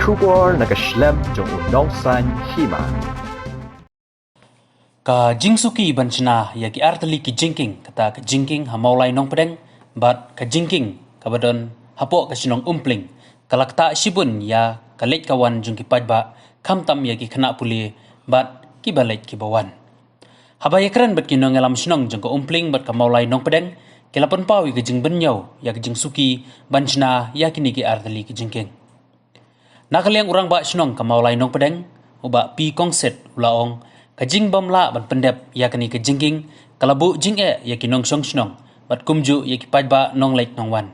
出国那个 slam 中有农山起嘛。Ka jingsuki bancina ya ki arteli ki jingking kata ka jingking ha maulai nong pedeng bat ka jingking ka badon hapo ka sinong umpling kalakta sibun ya kalek kawan jung ki pajba kamtam ya ki kena puli bat ki balek ki bawan habaya keren bat ki nong alam sinong jung ka umpling bat ka maulai nong pedeng kelapon pawi ka jing benyau ya ka jingsuki bancina ya kini ki arteli ki jingking nakaliang urang ba sinong ka maulai nong pedeng uba pi kongset ulaong kajing bamla ban pendep ya kani kajingking kalabu jing ya ki nong song snong bat kumju ya ki pajba nong lek nong wan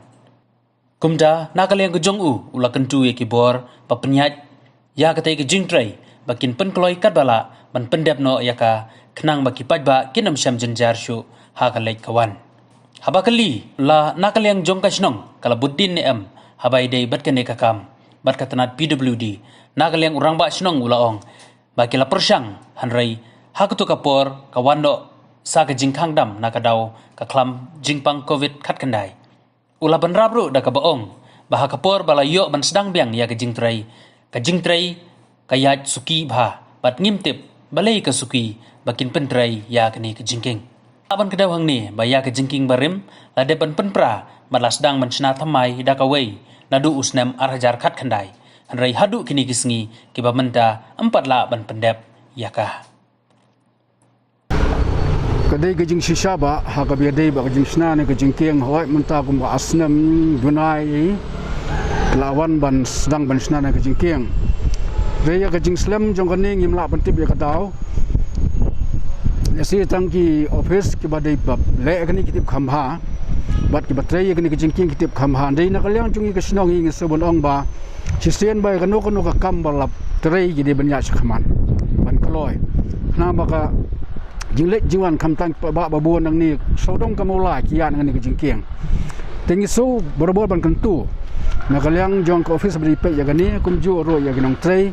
kumda nakaliang kajong ula kentu ya ki bor pa penyat ya katai kajing tray bakin pen kloi kat bala ban pendep no ya ka kenang baki pajba kinam syam jenjar syu ha ka lek kawan haba kali la nakaliang jong kasnong kalabuddin ne am habai dei bat kane kakam bat katanat PWD nakaliang urang ba snong ulaong baki la persyang hanrai hakutu kapor kawando sa ka jingkhang dam nakadaw ka klam jingpang covid khat kandai ula ban rabru da ka baong baha kapor bala yo ban sedang biang ya ka jingtrai kayat suki bha bat ngimtip balai ka suki bakin pentrai ya kani ka jingking aban kadaw hang ni ba ya ka jingking barim la de ban penpra balas dang man sna thamai da ka wei nadu usnem arhajar khat kandai hanrai hadu kini kisngi kiba menta 4 la ban pendep yakah kadai gajing shisaba ha ka biadai ba gajing sna ne gajing keng hoi menta kum ba asnam dunai lawan ban sedang ban sna ne gajing keng reya gajing slam jong kani ngim la ban tip ya kataw yasi tangki office ki badai bab le kani kitip khamha bat ki batrai kani gajing keng kitip khamha dei na kalyang jungi ka snong ngi sebon ong ba Sisian bay kanu ka kambalap tray jadi banyak sekhaman ban kloi na baka jinglek jiwan kamtang ba babuan nang ni sodong kamula kian ngani ke jingkiang tingi so borobor ban kentu na kalyang jong ka office beri pe ya gani kumju ro ya ginong tray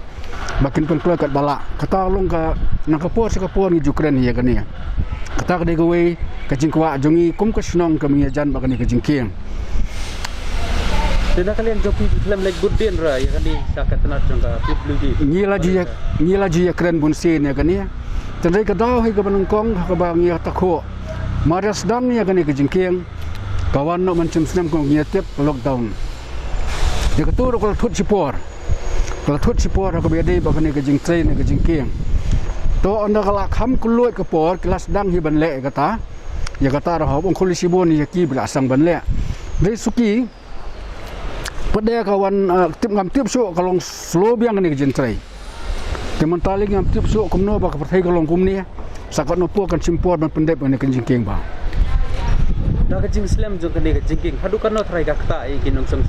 bakin pen kloi kat bala kata long ka nakapor sekapor ni jukren ya gani kata ka degawe ka jingkwa jongi kum ka snong ka mingajan ba gani ke jingkiang Dina kalian joki film like Buddin ra ya kani sakatanat jangka PWD ni laji ya keren bun sin ya kani tendai ka daw hi ka banungkong ka ba ngi takho maras dam ya kani ka jingkeng kawan no mancem senam kong ngi tep lockdown de ka tur ko thut sipor ka be dei ba kani ka jing train ka jingkeng to anda kala kham kuloi ka por kelas dang hi ban le ka ta ya ka ta ra hob ong kholi sibon ya ki bla sang ban le dei suki pada kawan tip ngam tip so kalong slow biang ni jentrai teman tali ngam tip so kumno ba ka perthai kalong kumni sakot no po kan simpor ban pendep ni kan jingking ba da ka jing slam jong kani ka jingking hadu kan no thrai ka kta i kinong song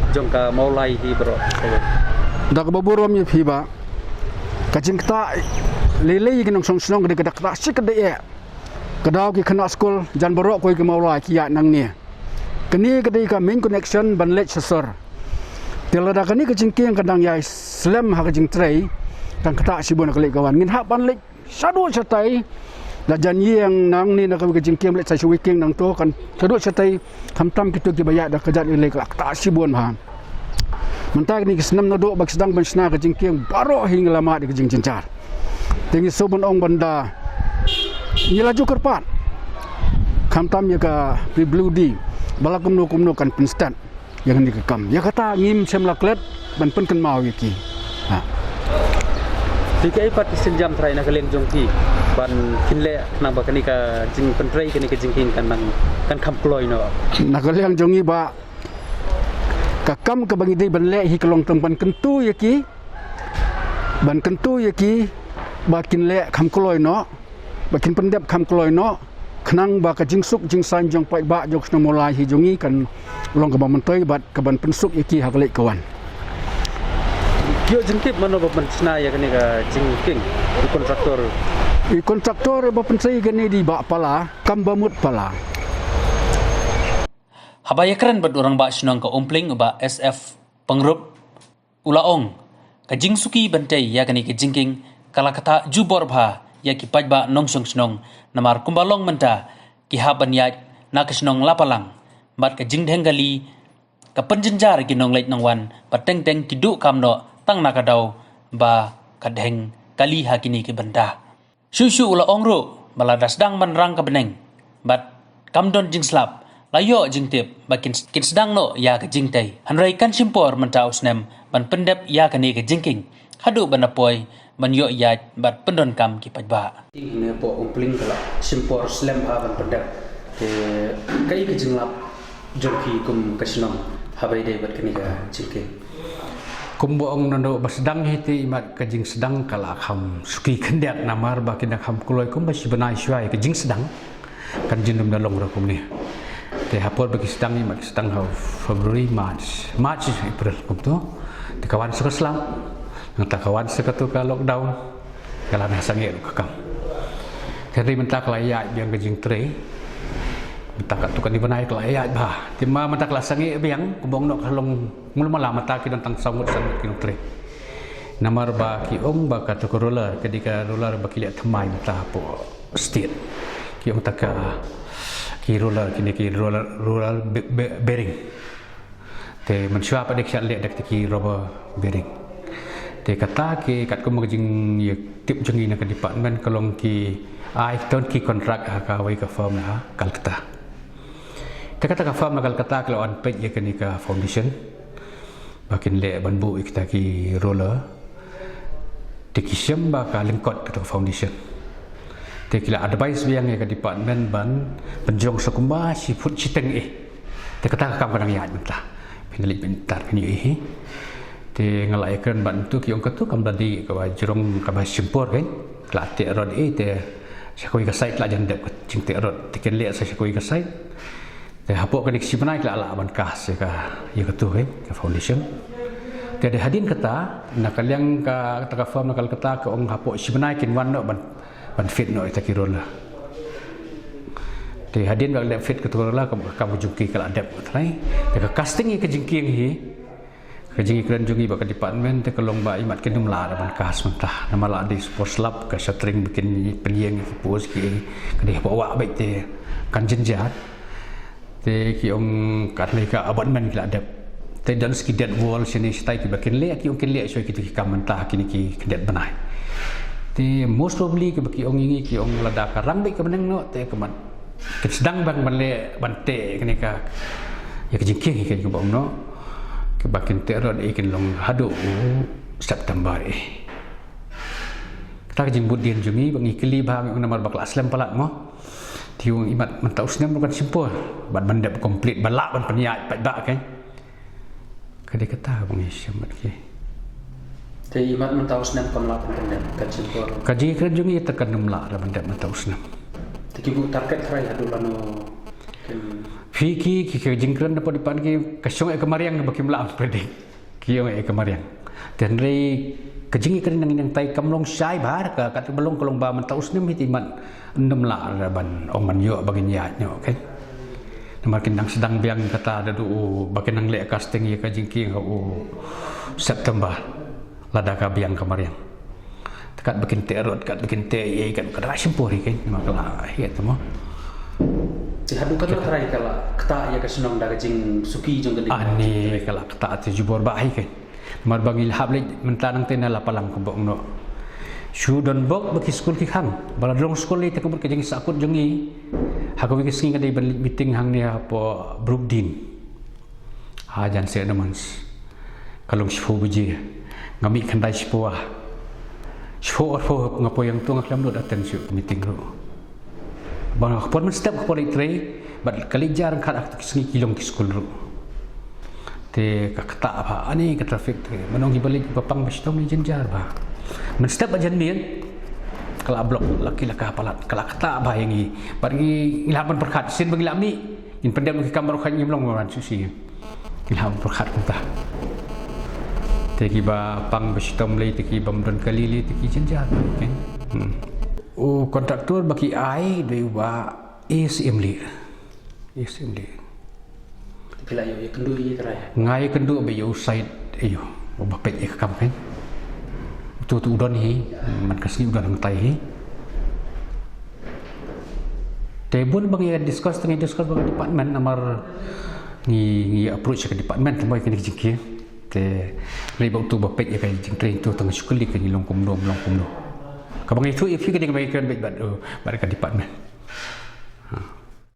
jong ka maulai hi bro da ka baburom ni phi ba ka jingta lele kinong song ka kta sik ka de kadaw ki khana school jan baro koi ka maulai ki ya nang ni kini kadai ka main connection ban let sesor telada kani ka jingking kadang ya slam ha ka jing tray kan kata sibon ka lek kawan ngin ha ban lek sadu satai la jan yang nang ni na ka jingking let sai weekend nang to kan sadu satai kamtam kitu ki baya da ka jan lek kata sibon ha mentag ni kisnam no do bak sedang ban sna ka jingking baro hing lama di ka jing jencar tingi sobon ong banda ni laju kerpat kamtam ya ka PWD bala kumno kan penstat yang dikekam ya kata ngim semlaklet ban pen kan mau iki ha dikai pat senjam trai na kaleng jongki ban kinle nang ba kani ka jing pentrai kani ka jingking kan nang kan kham kloi no na kaleng jongi ba kakam ka bangi dei ban le hi kalong tempan kentu yaki ban kentu yaki ba kinle kham kloi no bakin pendep kham kloi no kenang ba ka jingsuk jingsan jong pai ba jok sna mulai hi jongi kan long ka ba mentoi bat ka ban pensuk iki ha lek kawan yo jingtip mano ba pensna ya kani ka jingking kontraktor ba pensai gani di ba pala kam ba mut pala habaya keren bat orang ba snong ka umpling ba SF pengrup ulaong ka jingsuki bantai ya kani ka jingking kala kata jubor bha ya ki pajba nongsong snong namar kumbalong menta ki haban ya na kasnong lapalang bat ka jingdhengali ka panjenjar ki nong leit nongwan pateng teng ki du kamno tang nakadaw ba kadheng kali hakini ki benda. Susu ula ongro baladas dang manrang ka beneng. Bat kamdon jing slap layo jing tip bakin kin sedang no ya ka jing tay. Hanrai kan simpor mentaus nem ban pendep ya kani ka jingking. Hadu banapoi ban yo ya bat pendon kam ki pajba. Ini po umpling kala simpor slem ha ban pendep. Te kai ka jinglap jongki kum kasnom habai dai bat kani ka jingking. Kumboong nando basdang hiti imat kajing sedang kala kham suki kendiat namar bakin kham kuloi kum basi benai syai kajing sedang kan jindum dalong rakum ni te hapor bagi sedang imat sedang ha Februari March April kum tu te kawan suka selam ngata kawan suka tu ka lockdown kala na sange kakam teri mentak layak biang kajing tre mentak tu kan dibenai layak bah timma mentak la sange biang kumbong no kalong mula-mula mata ki tentang samut sanut ki tre namar ba ki ong ba ka roller ketika roller ba ki lihat temai mata po state ki ong taka ki roller kini ki roller bearing te mensyua pa dek lihat dek ki rubber bearing te kata ki kat ko maging tip jengi na ka department kalong ki ai ton ki kontrak ka wai ka firm na Calcutta te kata ka firm na Calcutta kalau on page ya kini ka foundation bakin le banbu kita ki roller teki syamba ka lengkot ke foundation tekila advice biang ke department ban penjong sekumba si put citeng te kata kam kadang ya mentah pingali bentar ni te ngalaikan bantu ki ong katu kam tadi ka jerong ka simpor kan klate rod te sakoi ka site la jandep cingte rod teken le sa sakoi ka site te hapok ka diksi benai la ban kas ka ya katu kan ka foundation tiada hadin kata nakaliang ka taka firm nakal kata ke ong hapok sibenai kin wan no ban fit no ita kirola te hadin bag fit ke kirola kamu jungki kala adap trai te ka casting ke jingking hi ke jingki kran jungi ba ka department te kalong ba imat kin dumla ban kas mentah nama la di sports lab ka shatring bikin pelieng ki pos ki kadi bawa baik te kan jenjat te ki ong kat ka abonnement kala adap te dan skidat wall sini stai ki bakin le ki ongkin le so ki tu kam mentah kini ki kedet benai te most probably ki baki ong ingi ki ong lada karang baik ke meneng no te kemat ke sedang bang banle bante kini ka ya ke jingking ki bang no ke bakin te rod ikin long hadu September kita ke jimbut din jungi bangi kili ba mi namar bakla aslam palat mo tiung imat mentausnya bukan simpul ban bandap komplit balak ban peniat pak kan kadi kata bang Isyam ki te imat mentaus nem kam la pendem kacipor kaji kerjungi tekan numla ra bandap mentaus nem tikibu target trai adu lano fiki ki jingkran dapat dipan ki kasong kemariang baki mla preding ki ong kemariang dan rei kejingi kan nang tai kamlong sai bar ka kat belong kolong ba mentaus nem hitiman numla ra ban ong man yo bagi nyat nyo kan makin nang sedang biang kata ada du bakin nang lek casting ya kajingking September lada ka biang kemarin tekat bikin terot kat bikin te ye kat kada simpori kan makala ya temo ti hadu kata trai kala kata ya kasunong da kajing suki jong gede ani kala kata ti jubor bahi kan mar bangil hable mentanang tenala palang kebong no Sudan bok bagi skul ki hang baladrong skul ni tekubur kajing sakut jongi hago wiki singa dai meeting hang ni apa Brooklyn jan se namans kalong sifu buji ngami khandai sifu ngapo yang tu ngaklam do datang siu meeting ro bang pon men step ko tre bad kali jar khat ak singi kilong ki skul ro te kakta apa ani ka traffic menong hibalik papang bastong ni jenjar ba men step ajan mien kala blok laki laka palat kala kata bayangi bagi ilhaman perkhat sin bagi lami in pendam ki kamar khan ngimlong wan susi ilham perkhat kunta teki ba pang bestom le teki bam don kalili teki jenjar kan kontraktor bagi ai dei wa ASM le kila yo kendu i trai ngai kendu be yo side ayo bapet e kam kan tu udon hi man kasni udon tai hi tebun bang ya discuss bang department namar ni approach ke department moy kini jingki te ribau tu bapek ya kan jing train tu tengah sekali kan long kum do kabang itu if you kan baik kan baik bad department